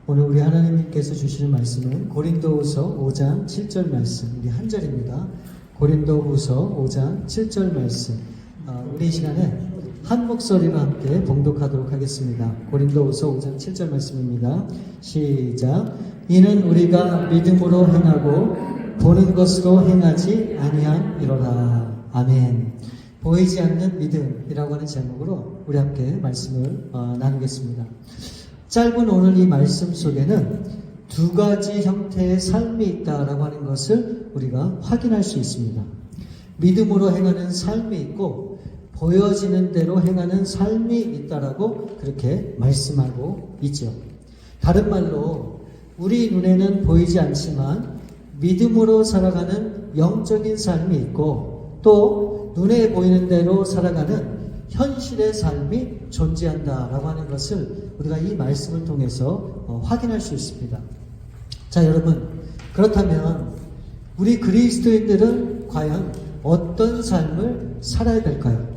오늘 우리 하나님께서 주시는 말씀은 고린도후서 5장 7절 말씀, 우리 한 절입니다. 고린도후서 5장 7절 말씀. 우리 이 시간에 한 목소리로 함께 봉독하도록 하겠습니다. 고린도후서 5장 7절 말씀입니다. 시작. 이는 우리가 믿음으로 행하고 보는 것으로 행하지 아니함이로라. 아멘. 보이지 않는 믿음이라고 하는 제목으로 우리 함께 말씀을 나누겠습니다. 짧은 오늘 이 말씀 속에는 두 가지 형태의 삶이 있다라고 하는 것을 우리가 확인할 수 있습니다. 믿음으로 행하는 삶이 있고 보여지는 대로 행하는 삶이 있다라고 그렇게 말씀하고 있죠. 다른 말로 우리 눈에는 보이지 않지만 믿음으로 살아가는 영적인 삶이 있고 또 눈에 보이는 대로 살아가는 현실의 삶이 존재한다라고 하는 것을 우리가 이 말씀을 통해서 확인할 수 있습니다. 자, 여러분, 그렇다면 우리 그리스도인들은 과연 어떤 삶을 살아야 될까요?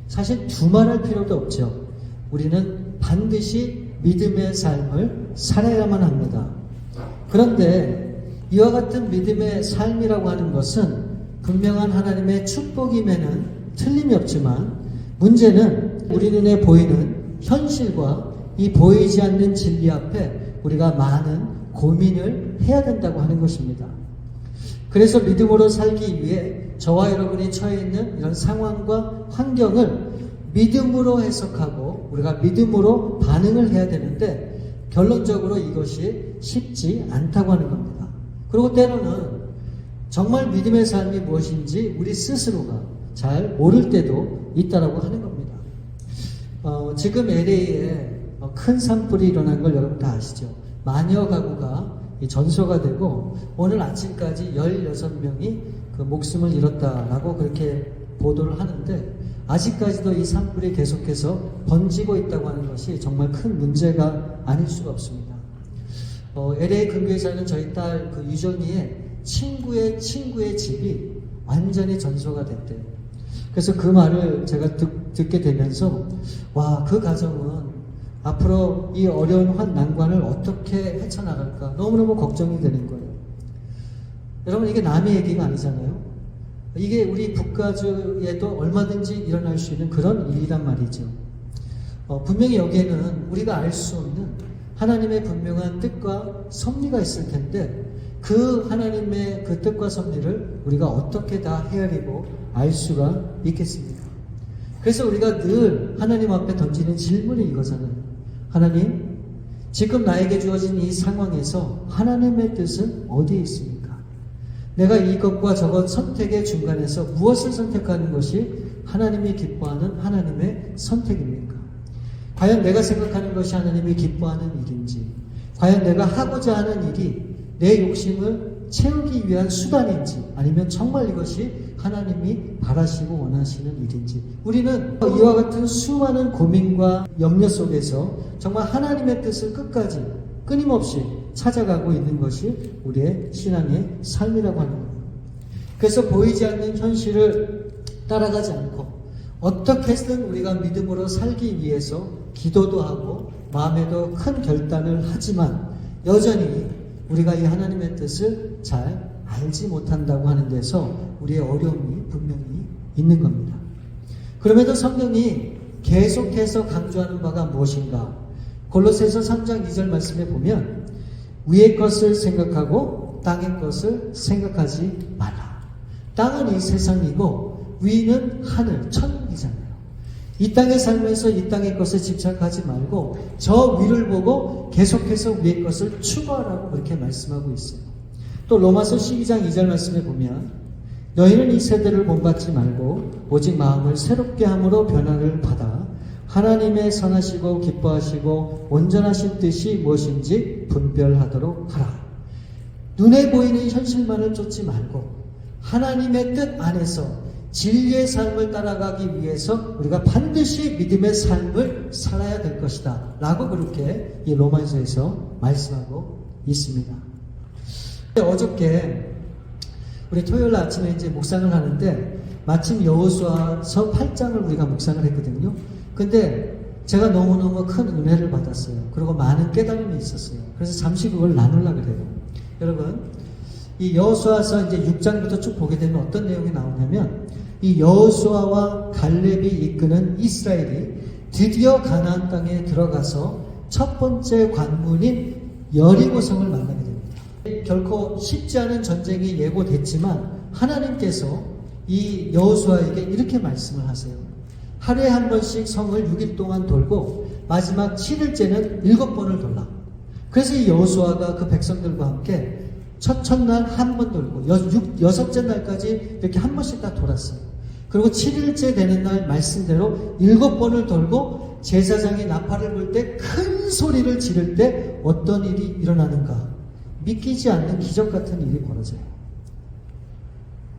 사실 두말할 필요도 없죠. 우리는 반드시 믿음의 삶을 살아야만 합니다. 그런데 이와 같은 믿음의 삶이라고 하는 것은 분명한 하나님의 축복임에는 틀림이 없지만 문제는 우리 눈에 보이는 현실과 이 보이지 않는 진리 앞에 우리가 많은 고민을 해야 된다고 하는 것입니다. 그래서 믿음으로 살기 위해 저와 여러분이 처해 있는 이런 상황과 환경을 믿음으로 해석하고 우리가 믿음으로 반응을 해야 되는데 결론적으로 이것이 쉽지 않다고 하는 겁니다. 그리고 때로는 정말 믿음의 삶이 무엇인지 우리 스스로가 잘 모를 때도 있다라고 하는 겁니다. 지금 LA에 큰 산불이 일어난 걸 여러분 다 아시죠? 만여 가구가 전소가 되고 오늘 아침까지 16명이 그 목숨을 잃었다라고 그렇게 보도를 하는데 아직까지도 이 산불이 계속해서 번지고 있다고 하는 것이 정말 큰 문제가 아닐 수가 없습니다. LA 근교에 사는 저희 딸 그 유정이의 친구의 집이 완전히 전소가 됐대요. 그래서 그 말을 제가 듣게 되면서 와, 그 가정은 앞으로 이 어려운 난관을 어떻게 헤쳐나갈까 너무너무 걱정이 되는 거예요. 여러분, 이게 남의 얘기가 아니잖아요. 이게 우리 북가주에도 얼마든지 일어날 수 있는 그런 일이란 말이죠. 분명히 여기에는 우리가 알 수 없는 하나님의 분명한 뜻과 섭리가 있을 텐데 그 하나님의 그 뜻과 섭리를 우리가 어떻게 다 헤아리고 알 수가 있겠습니까? 그래서 우리가 늘 하나님 앞에 던지는 질문이 이거잖아요. 하나님, 지금 나에게 주어진 이 상황에서 하나님의 뜻은 어디에 있습니까? 내가 이것과 저것 선택의 중간에서 무엇을 선택하는 것이 하나님이 기뻐하는 하나님의 선택입니까? 과연 내가 생각하는 것이 하나님이 기뻐하는 일인지, 과연 내가 하고자 하는 일이 내 욕심을 채우기 위한 수단인지, 아니면 정말 이것이 하나님이 바라시고 원하시는 일인지, 우리는 이와 같은 수많은 고민과 염려 속에서 정말 하나님의 뜻을 끝까지 끊임없이 찾아가고 있는 것이 우리의 신앙의 삶이라고 하는 겁니다. 그래서 보이지 않는 현실을 따라가지 않고 어떻게든 우리가 믿음으로 살기 위해서 기도도 하고 마음에도 큰 결단을 하지만 여전히 우리가 이 하나님의 뜻을 잘 알지 못한다고 하는 데서 우리의 어려움이 분명히 있는 겁니다. 그럼에도 성경이 계속해서 강조하는 바가 무엇인가? 골로새서 3장 2절 말씀에 보면 위의 것을 생각하고 땅의 것을 생각하지 말라. 땅은 이 세상이고 위는 하늘, 천국이잖아요. 이 땅에 살면서 이 땅의 것에 집착하지 말고 저 위를 보고 계속해서 위의 것을 추구하라고 그렇게 말씀하고 있어요. 또 로마서 12장 2절 말씀에 보면 너희는 이 세대를 본받지 말고 오직 마음을 새롭게 함으로 변화를 받아 하나님의 선하시고 기뻐하시고 온전하신 뜻이 무엇인지 분별하도록 하라. 눈에 보이는 현실만을 쫓지 말고 하나님의 뜻 안에서 진리의 삶을 따라가기 위해서 우리가 반드시 믿음의 삶을 살아야 될 것이다 라고 그렇게 이 로마서에서 말씀하고 있습니다. 어저께 우리 토요일 아침에 이제 묵상을 하는데 마침 여호수아서 8장을 우리가 묵상을 했거든요. 근데 제가 너무너무 큰 은혜를 받았어요. 그리고 많은 깨달음이 있었어요. 그래서 잠시 그걸 나누려고 그래요. 여러분, 이 여호수아서 이제 6장부터 쭉 보게 되면 어떤 내용이 나오냐면, 이 여호수아와 갈렙이 이끄는 이스라엘이 드디어 가나안 땅에 들어가서 첫 번째 관문인 여리고성을 만나게 됩니다. 결코 쉽지 않은 전쟁이 예고됐지만 하나님께서 이 여호수아에게 이렇게 말씀을 하세요. 하루에 한 번씩 성을 6일 동안 돌고 마지막 7일째는 7번을 돌라. 그래서 이 여호수아가 그 백성들과 함께 첫날 한 번 돌고 여섯째 날까지 이렇게 한 번씩 다 돌았어요. 그리고 7일째 되는 날 말씀대로 7번을 돌고 제사장이 나팔을 불 때 큰 소리를 지를 때 어떤 일이 일어나는가? 믿기지 않는 기적 같은 일이 벌어져요.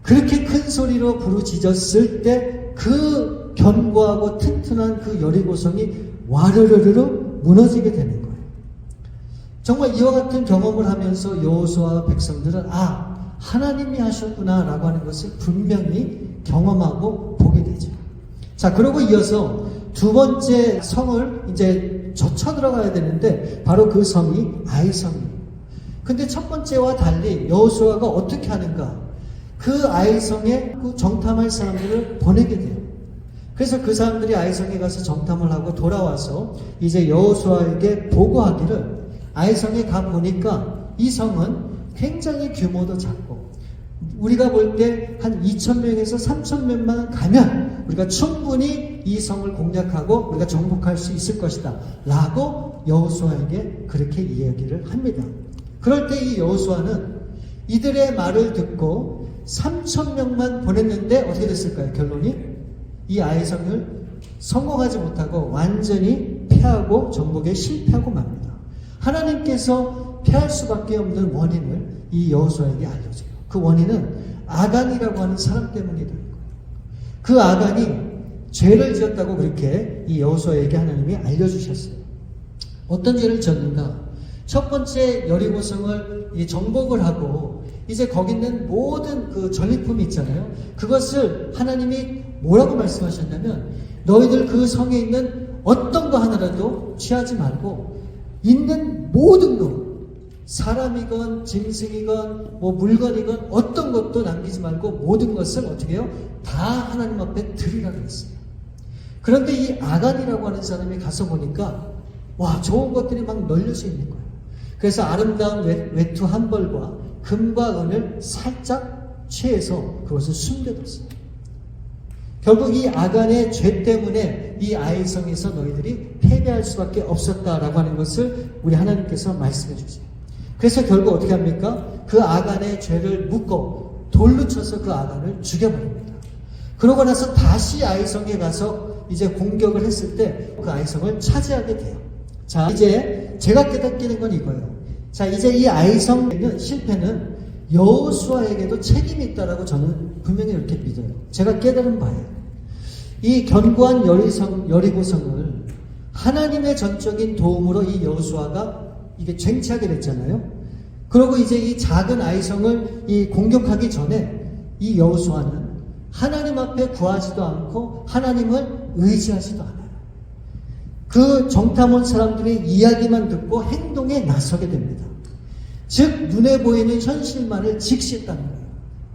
그렇게 큰 소리로 부르짖었을 때 그 견고하고 튼튼한 그 여리고성이 와르르르 무너지게 되는 거예요. 정말 이와 같은 경험을 하면서 여호수아 백성들은 하나님이 하셨구나 라고 하는 것을 분명히 경험하고 보게 되죠. 자, 그러고 이어서 두 번째 성을 이제 쳐들어가야 되는데 바로 그 성이 아이성이에요. 근데 첫 번째와 달리 여호수아가 어떻게 하는가? 그 아이성에 그 정탐할 사람들을 보내게 돼요. 그래서 그 사람들이 아이성에 가서 정탐을 하고 돌아와서 이제 여호수아에게 보고하기를, 아이성에 가 보니까 이 성은 굉장히 규모도 작고 우리가 볼 때 한 2,000명에서 3,000명만 가면 우리가 충분히 이 성을 공략하고 우리가 정복할 수 있을 것이다 라고 여호수아에게 그렇게 이야기를 합니다. 그럴 때 이 여호수아는 이들의 말을 듣고 3,000명만 보냈는데 어떻게 됐을까요? 결론이 이 아이성을 성공하지 못하고 완전히 패하고 정복에 실패하고 맙니다. 하나님께서 패할 수밖에 없는 원인을 이 여호수아에게 알려줘요. 그 원인은 아간이라고 하는 사람 때문이라는 거예요. 그 아간이 죄를 지었다고 그렇게 이 여호수아에게 하나님이 알려주셨어요. 어떤 죄를 지었는가? 첫 번째 여리고성을 정복을 하고 이제 거기 있는 모든 그 전리품이 있잖아요. 그것을 하나님이 뭐라고 말씀하셨냐면, 너희들 그 성에 있는 어떤 거 하나라도 취하지 말고 있는 모든 것, 사람이건 짐승이건 뭐 물건이건 어떤 것도 남기지 말고 모든 것을 어떻게 해요? 다 하나님 앞에 드리라고 했어요. 그런데 이 아간이라고 하는 사람이 가서 보니까 좋은 것들이 막 널려져 있는 거예요. 그래서 아름다운 외투 한 벌과 금과 은을 살짝 취해서 그것을 숨겨뒀어요. 결국 이 아간의 죄 때문에 이 아이성에서 너희들이 패배할 수밖에 없었다라고 하는 것을 우리 하나님께서 말씀해 주세요. 그래서 결국 어떻게 합니까? 그 아간의 죄를 묻고 돌로 쳐서 그 아간을 죽여버립니다. 그러고 나서 다시 아이성에 가서 이제 공격을 했을 때 그 아이성을 차지하게 돼요. 자, 이제 제가 깨닫기는 건 이거예요. 자, 이제 이 아이성의 실패는 여호수아에게도 책임이 있다라고 저는 분명히 이렇게 믿어요. 제가 깨달은 바예요. 이 견고한 여리고성을 하나님의 전적인 도움으로 이 여호수아가 이게 쟁취하게 됐잖아요. 그리고 이제 이 작은 아이성을 공격하기 전에 이 여호수아는 하나님 앞에 구하지도 않고 하나님을 의지하지도 않아요. 그 정탐 온 사람들의 이야기만 듣고 행동에 나서게 됩니다. 즉 눈에 보이는 현실만을 직시했다는 거예요.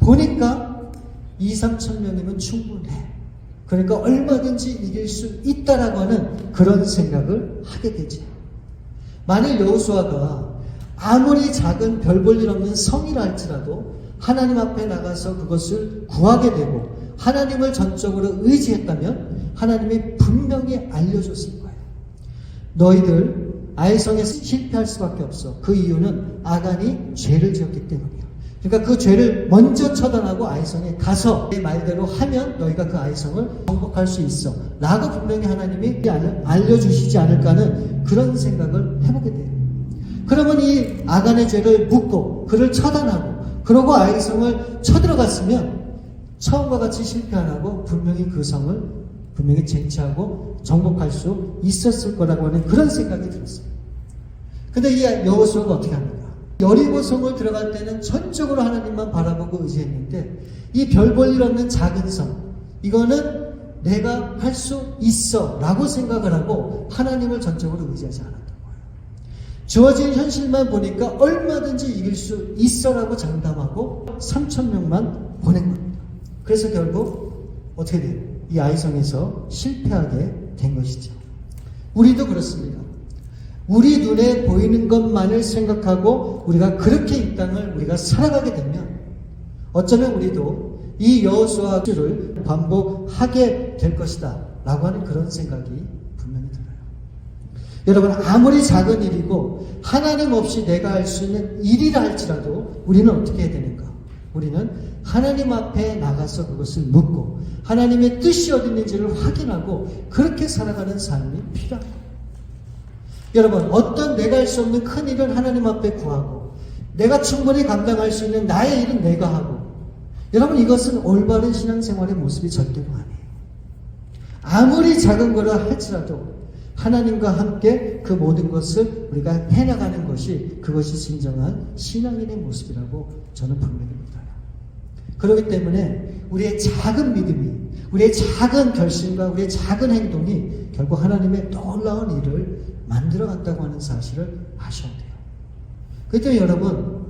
보니까 2,000~3,000명이면 충분해. 그러니까 얼마든지 이길 수 있다라고 하는 그런 생각을 하게 되죠. 만일 여호수아가 아무리 작은 별 볼 일 없는 성이라 할지라도 하나님 앞에 나가서 그것을 구하게 되고 하나님을 전적으로 의지했다면 하나님이 분명히 알려줬을 거예요. 너희들 아이성에서 실패할 수밖에 없어. 그 이유는 아간이 죄를 지었기 때문이야. 그러니까 그 죄를 먼저 처단하고 아이성에 가서 내 말대로 하면 너희가 그 아이성을 정복할 수 있어 라고 분명히 하나님이 알려주시지 않을까 하는 그런 생각을 해보게 돼요. 그러면 이 아간의 죄를 묻고 그를 처단하고 그러고 아이성을 쳐들어갔으면 처음과 같이 실패 안 하고 분명히 그 성을 분명히 쟁취하고 정복할 수 있었을 거라고 하는 그런 생각이 들었어요. 근데 이 여호수아가 어떻게 합니까? 여리고성을 들어갈 때는 전적으로 하나님만 바라보고 의지했는데 이 별 볼 일 없는 작은 성, 이거는 내가 할 수 있어 라고 생각을 하고 하나님을 전적으로 의지하지 않았던 거예요. 주어진 현실만 보니까 얼마든지 이길 수 있어 라고 장담하고 3,000명만 보낸 겁니다. 그래서 결국 어떻게 돼요? 이 아이성에서 실패하게 된 것이죠. 우리도 그렇습니다. 우리 눈에 보이는 것만을 생각하고 우리가 그렇게 이 땅을 우리가 살아가게 되면 어쩌면 우리도 이 여호수아를 반복하게 될 것이다 라고 하는 그런 생각이 분명히 들어요. 여러분, 아무리 작은 일이고 하나님 없이 내가 할 수 있는 일이라 할지라도 우리는 어떻게 해야 되는가? 우리는 하나님 앞에 나가서 그것을 묻고 하나님의 뜻이 어디 있는지를 확인하고 그렇게 살아가는 삶이 필요한 거예요. 여러분, 어떤 내가 할 수 없는 큰 일은 하나님 앞에 구하고 내가 충분히 감당할 수 있는 나의 일은 내가 하고, 여러분, 이것은 올바른 신앙생활의 모습이 절대로 아니에요. 아무리 작은 거라 할지라도 하나님과 함께 그 모든 것을 우리가 해나가는 것이 그것이 진정한 신앙인의 모습이라고 저는 분명히 믿어요. 그렇기 때문에 우리의 작은 믿음이, 우리의 작은 결심과 우리의 작은 행동이 결국 하나님의 놀라운 일을 만들어간다고 하는 사실을 아셔야 돼요. 그렇기 때문에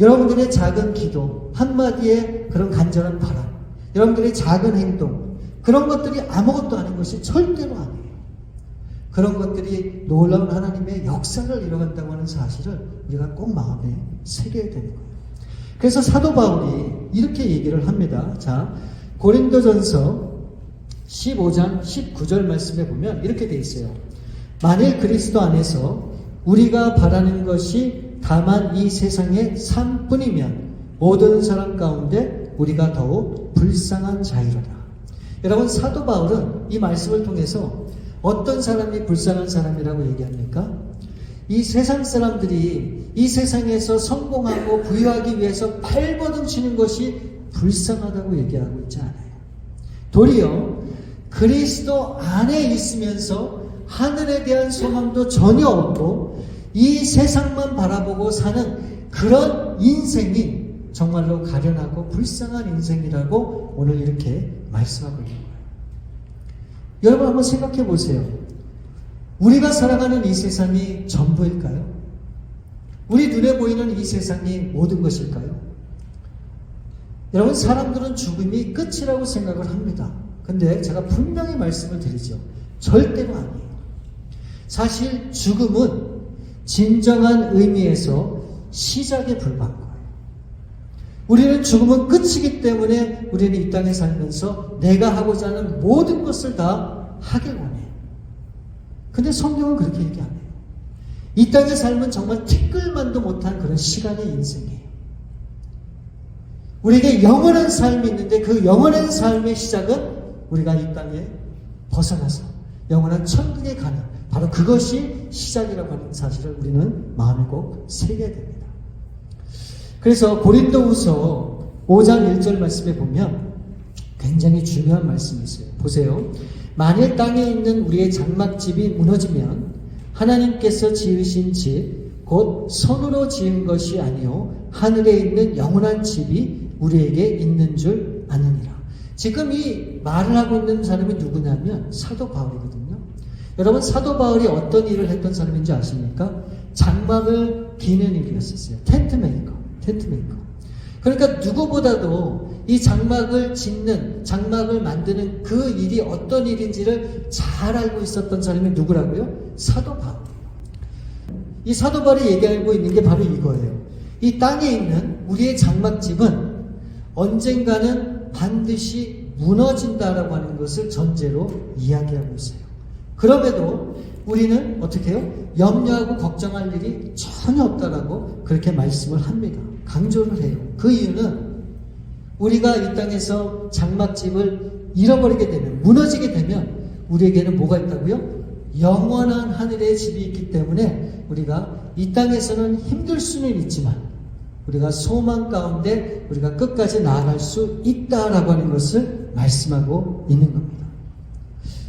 여러분들의 작은 기도, 한마디의 그런 간절한 바람, 여러분들의 작은 행동, 그런 것들이 아무것도 아닌 것이 절대로 아니에요. 그런 것들이 놀라운 하나님의 역사를 이뤄간다고 하는 사실을 우리가 꼭 마음에 새겨야 되는 거예요. 그래서 사도 바울이 이렇게 얘기를 합니다. 자, 고린도전서 15장 19절 말씀에 보면 이렇게 돼 있어요. 만일 그리스도 안에서 우리가 바라는 것이 다만 이 세상의 삶뿐이면 모든 사람 가운데 우리가 더욱 불쌍한 자이로다. 여러분, 사도 바울은 이 말씀을 통해서 어떤 사람이 불쌍한 사람이라고 얘기합니까? 이 세상 사람들이 이 세상에서 성공하고 부유하기 위해서 발버둥 치는 것이 불쌍하다고 얘기하고 있지 않아요. 도리어 그리스도 안에 있으면서 하늘에 대한 소망도 전혀 없고 이 세상만 바라보고 사는 그런 인생이 정말로 가련하고 불쌍한 인생이라고 오늘 이렇게 말씀하고 있는 거예요. 여러분, 한번 생각해 보세요. 우리가 살아가는 이 세상이 전부일까요? 우리 눈에 보이는 이 세상이 모든 것일까요? 여러분, 사람들은 죽음이 끝이라고 생각을 합니다. 근데 제가 분명히 말씀을 드리죠. 절대로 아니에요. 사실 죽음은 진정한 의미에서 시작에 불과한 거예요. 우리는 죽음은 끝이기 때문에 우리는 이 땅에 살면서 내가 하고자 하는 모든 것을 다 하길 원해요. 근데 성경은 그렇게 얘기 안 해요. 이 땅의 삶은 정말 티끌만도 못한 그런 시간의 인생이에요. 우리에게 영원한 삶이 있는데 그 영원한 삶의 시작은 우리가 이 땅에 벗어나서 영원한 천국에 가는 바로 그것이 시작이라고 하는 사실을 우리는 마음에 꼭 새겨야 됩니다. 그래서 고린도후서 5장 1절 말씀에 보면 굉장히 중요한 말씀이 있어요. 보세요. 만일 땅에 있는 우리의 장막집이 무너지면 하나님께서 지으신 집 곧 손으로 지은 것이 아니요 하늘에 있는 영원한 집이 우리에게 있는 줄 아느니라. 지금 이 말을 하고 있는 사람이 누구냐면 사도 바울이거든요. 여러분, 사도 바울이 어떤 일을 했던 사람인지 아십니까? 장막을 기는 일이었었어요. 텐트메이커. 그러니까 누구보다도 이 장막을 짓는, 장막을 만드는 그 일이 어떤 일인지를 잘 알고 있었던 사람이 누구라고요? 사도 바울이에요. 이 사도 바울이 얘기하고 있는 게 바로 이거예요. 이 땅에 있는 우리의 장막집은 언젠가는 반드시 무너진다라고 하는 것을 전제로 이야기하고 있어요. 그럼에도 우리는 어떻게 해요? 염려하고 걱정할 일이 전혀 없다라고 그렇게 말씀을 합니다. 강조를 해요. 그 이유는 우리가 이 땅에서 장막집을 잃어버리게 되면, 무너지게 되면 우리에게는 뭐가 있다고요? 영원한 하늘의 집이 있기 때문에 우리가 이 땅에서는 힘들 수는 있지만 우리가 소망 가운데 우리가 끝까지 나아갈 수 있다라고 하는 것을 말씀하고 있는 겁니다.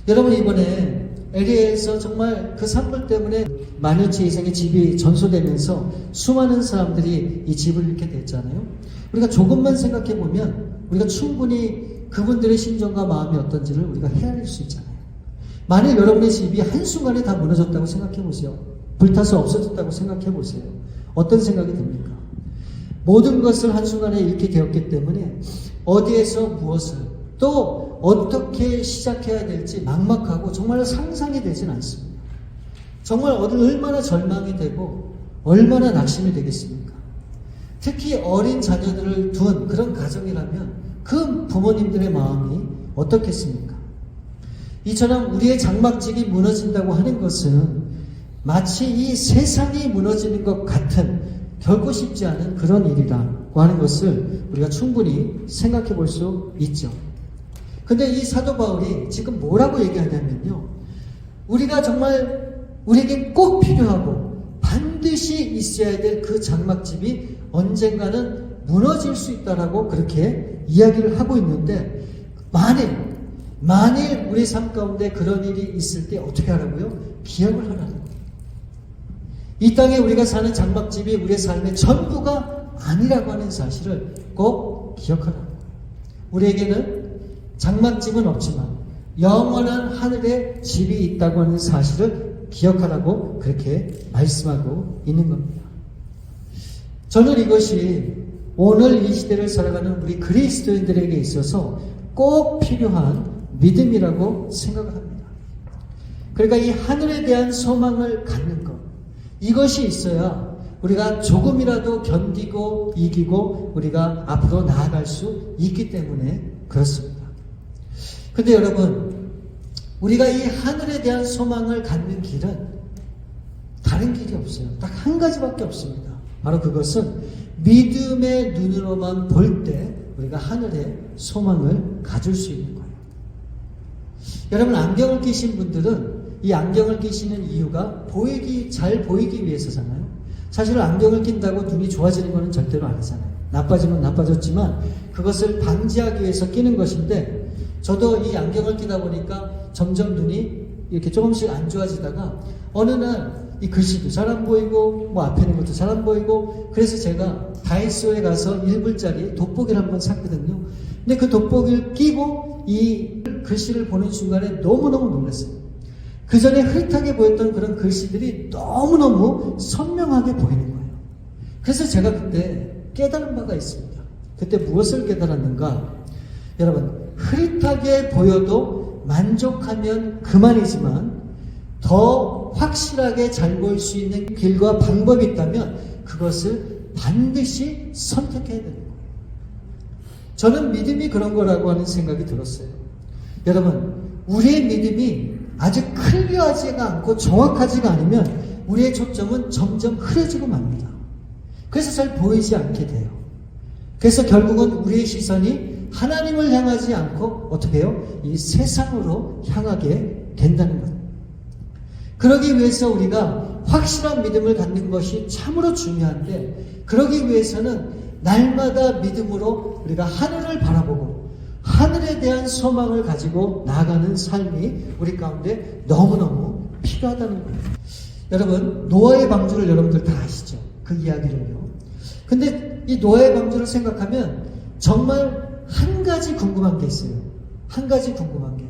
여러분, 이번에 LA에서 정말 그 산불 때문에 만여채 이상의 집이 전소되면서 수많은 사람들이 이 집을 잃게 됐잖아요. 우리가 조금만 생각해 보면 우리가 충분히 그분들의 심정과 마음이 어떤지를 우리가 헤아릴 수 있잖아요. 만일 여러분의 집이 한순간에 다 무너졌다고 생각해 보세요. 불타서 없어졌다고 생각해 보세요. 어떤 생각이 듭니까? 모든 것을 한순간에 잃게 되었기 때문에 어디에서 무엇을 또 어떻게 시작해야 될지 막막하고 정말 상상이 되진 않습니다. 정말 얼마나 절망이 되고 얼마나 낙심이 되겠습니까? 특히 어린 자녀들을 둔 그런 가정이라면 그 부모님들의 마음이 어떻겠습니까? 이처럼 우리의 장막집이 무너진다고 하는 것은 마치 이 세상이 무너지는 것 같은 결코 쉽지 않은 그런 일이라고 하는 것을 우리가 충분히 생각해 볼 수 있죠. 근데 이 사도 바울이 지금 뭐라고 얘기하냐면요. 우리가 정말 우리에게 꼭 필요하고 반드시 있어야 될 그 장막집이 언젠가는 무너질 수 있다라고 그렇게 이야기를 하고 있는데 만일 우리 삶 가운데 그런 일이 있을 때 어떻게 하라고요? 기억을 하라는 거예요. 이 땅에 우리가 사는 장막집이 우리의 삶의 전부가 아니라고 하는 사실을 꼭 기억하라는 거예요. 우리에게는 장막집은 없지만 영원한 하늘의 집이 있다고 하는 사실을 기억하라고 그렇게 말씀하고 있는 겁니다. 저는 이것이 오늘 이 시대를 살아가는 우리 그리스도인들에게 있어서 꼭 필요한 믿음이라고 생각을 합니다. 그러니까 이 하늘에 대한 소망을 갖는 것, 이것이 있어야 우리가 조금이라도 견디고 이기고 우리가 앞으로 나아갈 수 있기 때문에 그렇습니다. 근데 여러분, 우리가 이 하늘에 대한 소망을 갖는 길은 다른 길이 없어요. 딱 한 가지밖에 없습니다. 바로 그것은 믿음의 눈으로만 볼 때 우리가 하늘의 소망을 가질 수 있는 거예요. 여러분, 안경을 끼신 분들은 이 안경을 끼시는 이유가 잘 보이기 위해서잖아요. 사실 안경을 낀다고 눈이 좋아지는 것은 절대로 아니잖아요. 나빠지면 나빠졌지만 그것을 방지하기 위해서 끼는 것인데, 저도 이 안경을 끼다 보니까 점점 눈이 이렇게 조금씩 안 좋아지다가 어느 날 이 글씨도 잘 안 보이고 뭐 앞에 있는 것도 잘 안 보이고, 그래서 제가 다이소에 가서 1불짜리 돋보기를 한번 샀거든요. 근데 그 돋보기를 끼고 이 글씨를 보는 순간에 너무너무 놀랐어요. 그 전에 흐릿하게 보였던 그런 글씨들이 너무너무 선명하게 보이는 거예요. 그래서 제가 그때 깨달은 바가 있습니다. 그때 무엇을 깨달았는가? 여러분, 흐릿하게 보여도 만족하면 그만이지만 더 확실하게 잘 보일 수 있는 길과 방법이 있다면 그것을 반드시 선택해야 되는 거예요. 저는 믿음이 그런 거라고 하는 생각이 들었어요. 여러분, 우리의 믿음이 아직 클리어하지가 않고 정확하지가 않으면 우리의 초점은 점점 흐려지고 맙니다. 그래서 잘 보이지 않게 돼요. 그래서 결국은 우리의 시선이 하나님을 향하지 않고 어떻게 해요? 이 세상으로 향하게 된다는 거예요. 그러기 위해서 우리가 확실한 믿음을 갖는 것이 참으로 중요한데, 그러기 위해서는 날마다 믿음으로 우리가 하늘을 바라보고 하늘에 대한 소망을 가지고 나아가는 삶이 우리 가운데 너무너무 필요하다는 거예요. 여러분, 노아의 방주를 여러분들 다 아시죠? 그 이야기를요. 근데 이 노아의 방주를 생각하면 정말 한 가지 궁금한 게 있어요. 한 가지 궁금한 게.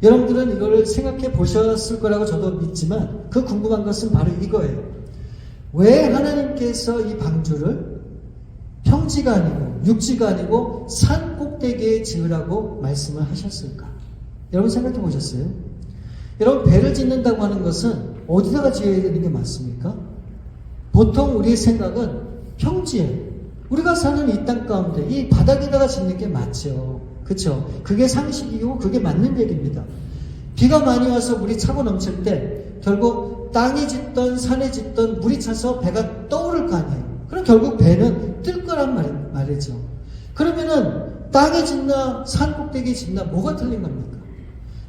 여러분들은 이걸 생각해 보셨을 거라고 저도 믿지만 그 궁금한 것은 바로 이거예요. 왜 하나님께서 이 방주를 평지가 아니고 육지가 아니고 산 꼭대기에 지으라고 말씀을 하셨을까? 여러분 생각해 보셨어요? 여러분, 배를 짓는다고 하는 것은 어디다가 지어야 되는 게 맞습니까? 보통 우리의 생각은 평지에, 우리가 사는 이 땅 가운데 이 바닥에다가 짓는 게 맞죠. 그렇죠? 그게 상식이고 그게 맞는 얘기입니다. 비가 많이 와서 물이 차고 넘칠 때 결국 땅에 짓던 산에 짓던 물이 차서 배가 떠오를 거 아니에요. 그럼 결국 배는 뜰 거란 말이죠. 그러면은 땅에 짓나 산 꼭대기에 짓나 뭐가 틀린 겁니까?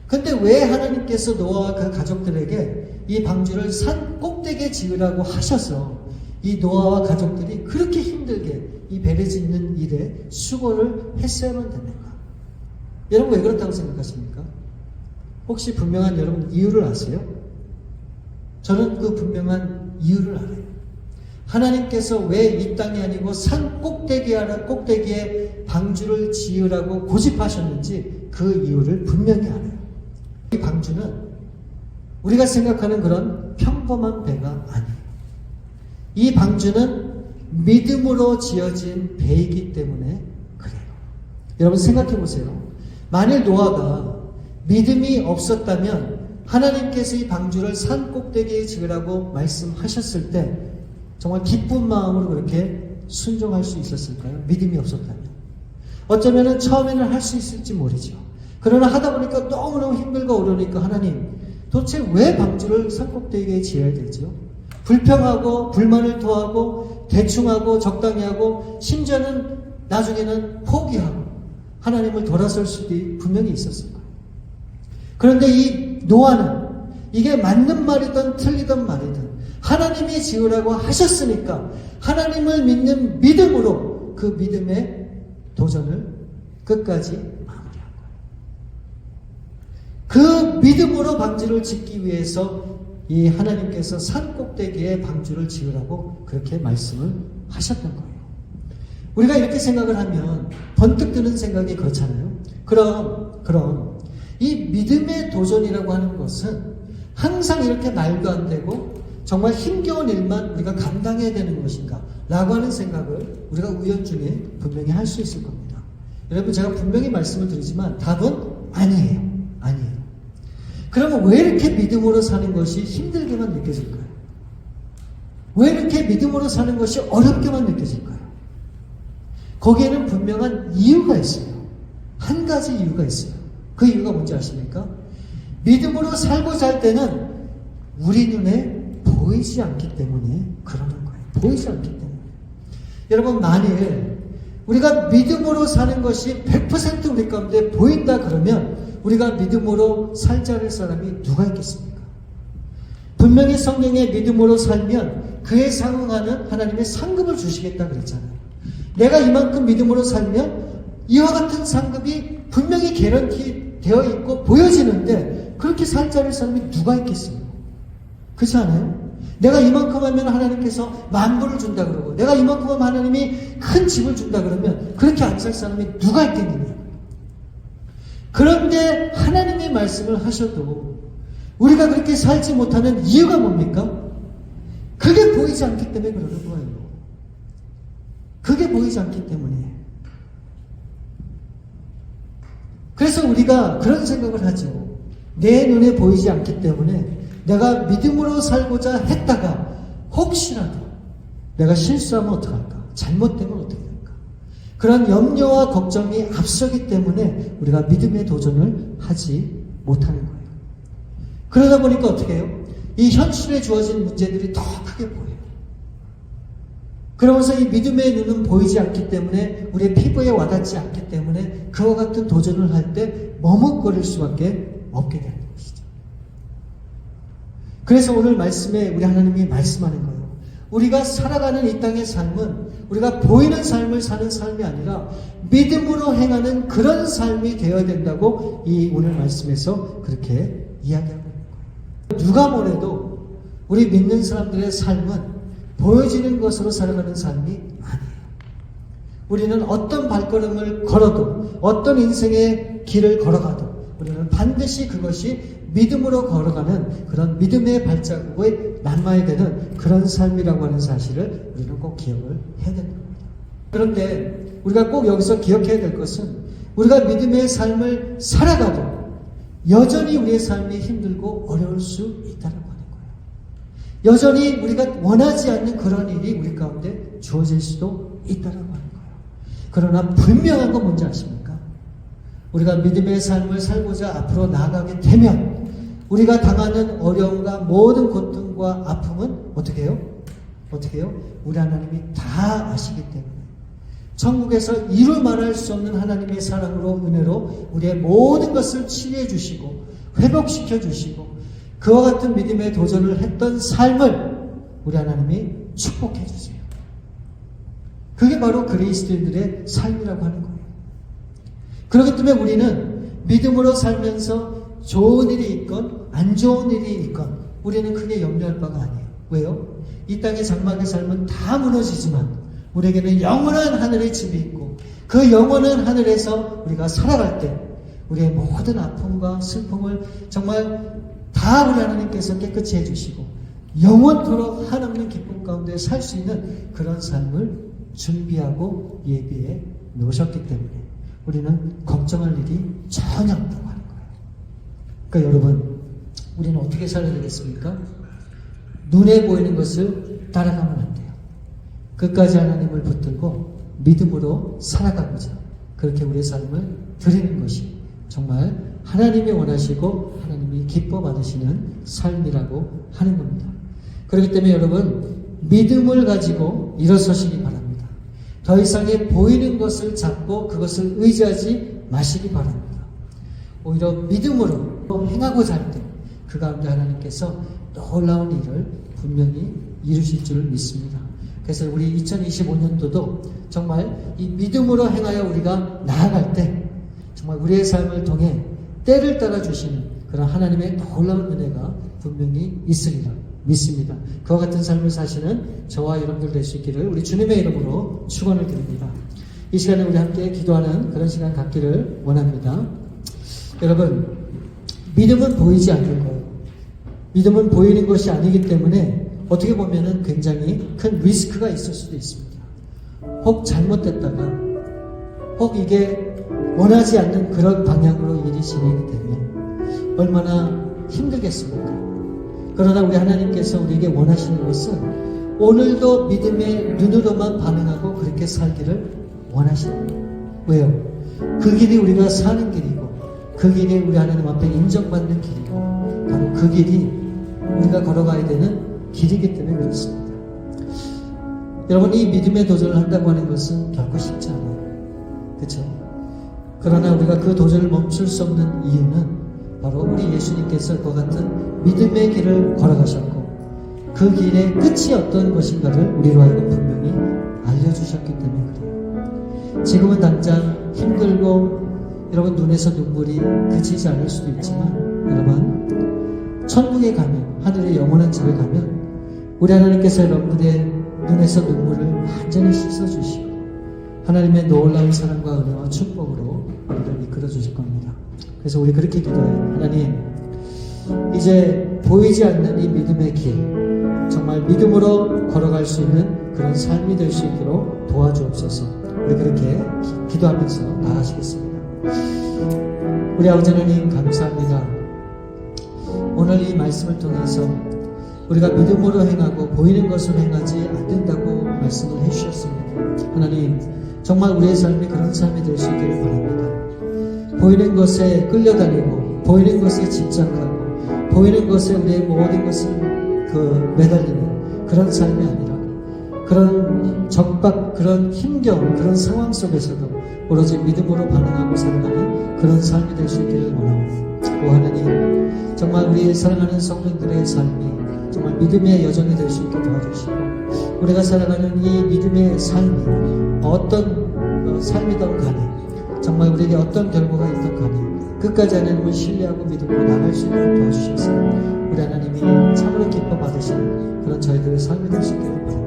근데 왜 하나님께서 노아와 그 가족들에게 이 방주를 산 꼭대기에 지으라고 하셔서 이 노아와 가족들이 그렇게 힘들게 이 배를 짓는 일에 수고를 했어야만 됩니까? 여러분, 왜 그렇다고 생각하십니까? 혹시 분명한 여러분 이유를 아세요? 저는 그 분명한 이유를 알아요. 하나님께서 왜 이 땅이 아니고 산 꼭대기에 방주를 지으라고 고집하셨는지 그 이유를 분명히 알아요. 이 방주는 우리가 생각하는 그런 평범한 배가 아니에요. 이 방주는 믿음으로 지어진 배이기 때문에 그래요. 여러분 생각해 보세요. 만일 노아가 믿음이 없었다면 하나님께서 이 방주를 산 꼭대기에 지으라고 말씀하셨을 때 정말 기쁜 마음으로 그렇게 순종할 수 있었을까요? 믿음이 없었다면. 어쩌면 처음에는 할 수 있을지 모르죠. 그러나 하다 보니까 너무너무 힘들고 어려우니까 하나님 도대체 왜 방주를 산 꼭대기에 지어야 되죠? 불평하고 불만을 토하고 대충하고 적당히 하고 심지어는 나중에는 포기하고 하나님을 돌아설 수도 분명히 있었을 거예요. 그런데 이 노아는 이게 맞는 말이든 틀리든 말이든 하나님이 지으라고 하셨으니까 하나님을 믿는 믿음으로 그 믿음의 도전을 끝까지 마무리한 거예요. 그 믿음으로 방주를 짓기 위해서 이 하나님께서 산 꼭대기에 방주를 지으라고 그렇게 말씀을 하셨던 거예요. 우리가 이렇게 생각을 하면 번뜩 드는 생각이 그렇잖아요. 그럼 이 믿음의 도전이라고 하는 것은 항상 이렇게 말도 안 되고 정말 힘겨운 일만 우리가 감당해야 되는 것인가 라고 하는 생각을 우리가 우연중에 분명히 할 수 있을 겁니다. 여러분 제가 분명히 말씀을 드리지만 답은 아니에요. 그러면 왜 이렇게 믿음으로 사는 것이 힘들게만 느껴질까요? 왜 이렇게 믿음으로 사는 것이 어렵게만 느껴질까요? 거기에는 분명한 이유가 있어요. 한 가지 이유가 있어요. 그 이유가 뭔지 아십니까? 믿음으로 살고자 할 때는 우리 눈에 보이지 않기 때문에 그러는 거예요. 보이지 않기 때문에. 여러분 만일 우리가 믿음으로 사는 것이 100% 우리 가운데 보인다 그러면 우리가 믿음으로 살자 할 사람이 누가 있겠습니까? 분명히 성령의 믿음으로 살면 그에 상응하는 하나님의 상급을 주시겠다 그랬잖아요. 내가 이만큼 믿음으로 살면 이와 같은 상급이 분명히 개런티 되어 있고 보여지는데 그렇게 살자 할 사람이 누가 있겠습니까? 그렇지 않아요? 내가 이만큼 하면 하나님께서 만불을 준다 그러고 내가 이만큼 하면 하나님이 큰 집을 준다 그러면 그렇게 안 살 사람이 누가 있겠느냐? 그런데 하나님의 말씀을 하셔도 우리가 그렇게 살지 못하는 이유가 뭡니까? 그게 보이지 않기 때문에 그러는 거예요. 그게 보이지 않기 때문에. 그래서 우리가 그런 생각을 하죠. 내 눈에 보이지 않기 때문에 내가 믿음으로 살고자 했다가 혹시라도 내가 실수하면 어떡할까? 잘못되면 어떻게 될까? 그런 염려와 걱정이 앞서기 때문에 우리가 믿음의 도전을 하지 못하는 거예요. 그러다 보니까 어떻게 해요? 이 현실에 주어진 문제들이 더 크게 보여요. 그러면서 이 믿음의 눈은 보이지 않기 때문에 우리의 피부에 와닿지 않기 때문에 그와 같은 도전을 할 때 머뭇거릴 수밖에 없게 되는 것이죠. 그래서 오늘 말씀에 우리 하나님이 말씀하는 거예요. 우리가 살아가는 이 땅의 삶은 우리가 보이는 삶을 사는 삶이 아니라 믿음으로 행하는 그런 삶이 되어야 된다고 이 오늘 말씀에서 그렇게 이야기하고 있는 거예요. 누가 뭐래도 우리 믿는 사람들의 삶은 보여지는 것으로 살아가는 삶이 아니에요. 우리는 어떤 발걸음을 걸어도 어떤 인생의 길을 걸어가도 우리는 반드시 그것이 믿음으로 걸어가는 그런 믿음의 발자국에 남아야 되는 그런 삶이라고 하는 사실을 우리는 꼭 기억을 해야 되는 겁니다. 그런데 우리가 꼭 여기서 기억해야 될 것은 우리가 믿음의 삶을 살아가도 여전히 우리의 삶이 힘들고 어려울 수 있다는 거예요. 여전히 우리가 원하지 않는 그런 일이 우리 가운데 주어질 수도 있다는 거예요. 그러나 분명한 건 뭔지 아십니까? 우리가 믿음의 삶을 살고자 앞으로 나아가게 되면 우리가 당하는 어려움과 모든 고통과 아픔은 어떻게 해요? 우리 하나님이 다 아시기 때문에 천국에서 이루 말할 수 없는 하나님의 사랑으로 은혜로 우리의 모든 것을 치유해 주시고 회복시켜 주시고 그와 같은 믿음의 도전을 했던 삶을 우리 하나님이 축복해 주세요. 그게 바로 그리스도인들의 삶이라고 하는 거예요. 그렇기 때문에 우리는 믿음으로 살면서 좋은 일이 있건 안 좋은 일이 있건 우리는 크게 염려할 바가 아니에요. 왜요? 이 땅의 장막의 삶은 다 무너지지만 우리에게는 영원한 하늘의 집이 있고 그 영원한 하늘에서 우리가 살아갈 때 우리의 모든 아픔과 슬픔을 정말 다 우리 하나님께서 깨끗이 해주시고 영원토록 한없는 기쁨 가운데 살 수 있는 그런 삶을 준비하고 예비해 놓으셨기 때문에 우리는 걱정할 일이 전혀 없다고 하는 거예요. 그러니까 여러분, 우리는 어떻게 살아야 되겠습니까? 눈에 보이는 것을 따라가면 안 돼요. 끝까지 하나님을 붙들고 믿음으로 살아가고자 그렇게 우리의 삶을 드리는 것이 정말 하나님이 원하시고 하나님이 기뻐 받으시는 삶이라고 하는 겁니다. 그렇기 때문에 여러분, 믿음을 가지고 일어서시기 바랍니다. 더 이상의 보이는 것을 잡고 그것을 의지하지 마시기 바랍니다. 오히려 믿음으로 행하고자 할 때 그 가운데 하나님께서 놀라운 일을 분명히 이루실 줄을 믿습니다. 그래서 우리 2025년도도 정말 이 믿음으로 행하여 우리가 나아갈 때 정말 우리의 삶을 통해 때를 따라 주시는 그런 하나님의 놀라운 은혜가 분명히 있으리라 믿습니다. 그와 같은 삶을 사시는 저와 여러분들 될 수 있기를 우리 주님의 이름으로 축원을 드립니다. 이 시간에 우리 함께 기도하는 그런 시간 갖기를 원합니다. 여러분, 믿음은 보이지 않는 거예요. 믿음은 보이는 것이 아니기 때문에 어떻게 보면은 굉장히 큰 리스크가 있을 수도 있습니다. 혹 잘못됐다가 혹 이게 원하지 않는 그런 방향으로 일이 진행이 되면 얼마나 힘들겠습니까? 그러나 우리 하나님께서 우리에게 원하시는 것은 오늘도 믿음의 눈으로만 반응하고 그렇게 살기를 원하시는 거예요. 왜요? 그 길이 우리가 사는 길이고 그 길이 우리 하나님 앞에 인정받는 길이고 바로 그 길이 우리가 걸어가야 되는 길이기 때문에 그렇습니다. 여러분, 이 믿음의 도전을 한다고 하는 것은 결코 쉽지 않아요. 그렇죠? 그러나 우리가 그 도전을 멈출 수 없는 이유는 바로 우리 예수님께서 그와 같은 믿음의 길을 걸어가셨고 그 길의 끝이 어떤 것인가를 우리로 하여금 분명히 알려주셨기 때문에 그래요. 지금은 당장 힘들고 여러분 눈에서 눈물이 그치지 않을 수도 있지만 여러분, 천국에 가면, 하늘의 영원한 집에 가면 우리 하나님께서 여러분들의 눈에서 눈물을 완전히 씻어주시고 하나님의 놀라운 사랑과 은혜와 축복으로 우리를 이끌어 주실 겁니다. 그래서 우리 그렇게 기도해요. 하나님, 이제 보이지 않는 이 믿음의 길, 정말 믿음으로 걸어갈 수 있는 그런 삶이 될 수 있도록 도와주옵소서. 우리 그렇게 기도하면서 나아가시겠습니다. 우리 아버지 하나님, 감사합니다. 오늘 이 말씀을 통해서 우리가 믿음으로 행하고 보이는 것으로 행하지 않는다고 말씀을 해주셨습니다. 하나님, 정말 우리의 삶이 그런 삶이 될 수 있기를 바랍니다. 보이는 것에 끌려다니고 보이는 것에 집착하고 보이는 것에 우리의 모든 것을 매달리는 그런 삶이 아니라 그런 적박, 그런 힘겨운 그런 상황 속에서도 오로지 믿음으로 반응하고 살아가는 그런 삶이 될 수 있기를 원합니다. 오 하나님, 정말 우리 사랑하는 성도들의 삶이 정말 믿음의 여정이 될 수 있게 도와주시고 우리가 살아가는 이 믿음의 삶이 어떤 삶이든 간에 정말 우리에게 어떤 결과가 있든 간에 끝까지 하나님을 신뢰하고 믿음으로 나갈 수 있도록 도와주셔서 우리 하나님이 참으로 기뻐 받으시는 그런 저희들의 삶이 될 수 있기를 바랍니다.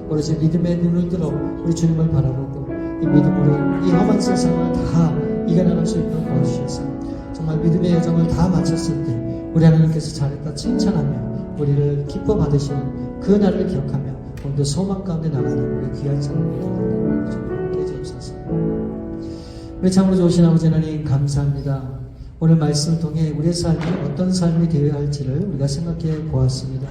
오로지 믿음의 눈을 들어 우리 주님을 바라보고 이 믿음으로 이 험한 세상을 다 이겨나갈 수 있도록 도와주셔서 정말 믿음의 여정을 다 마쳤을 때 우리 하나님께서 잘했다 칭찬하며 우리를 기뻐 받으시는 그 날을 기억하며 오늘도 소망 가운데 나가는 우리 귀한 삶을 함께 해주옵소서. 우리 참으로 좋으신 아버지 하나님, 감사합니다. 오늘 말씀을 통해 우리의 삶이 어떤 삶이 되어야 할지를 우리가 생각해 보았습니다.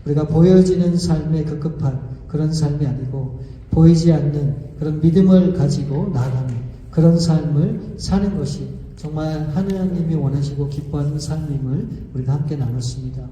우리가 보여지는 삶에 급급한 그런 삶이 아니고 보이지 않는 그런 믿음을 가지고 나아가는 그런 삶을 사는 것이 정말 하나님이 원하시고 기뻐하는 삶임을 우리가 함께 나눴습니다.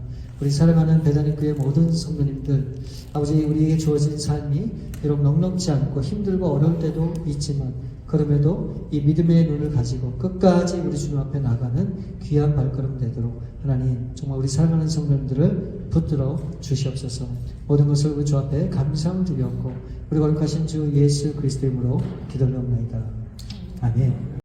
우리 사랑하는 배단위교회 모든 성도님들, 아버지, 우리에게 주어진 삶이 비록 넉넉지 않고 힘들고 어려울 때도 있지만 그럼에도 이 믿음의 눈을 가지고 끝까지 우리 주님 앞에 나가는 귀한 발걸음 되도록 하나님, 정말 우리 사랑하는 성도님들을 붙들어 주시옵소서. 모든 것을 우리 주 앞에 감사드렸고 우리 거룩하신 주 예수 그리스도 이름으로 기도하옵나이다. 아멘.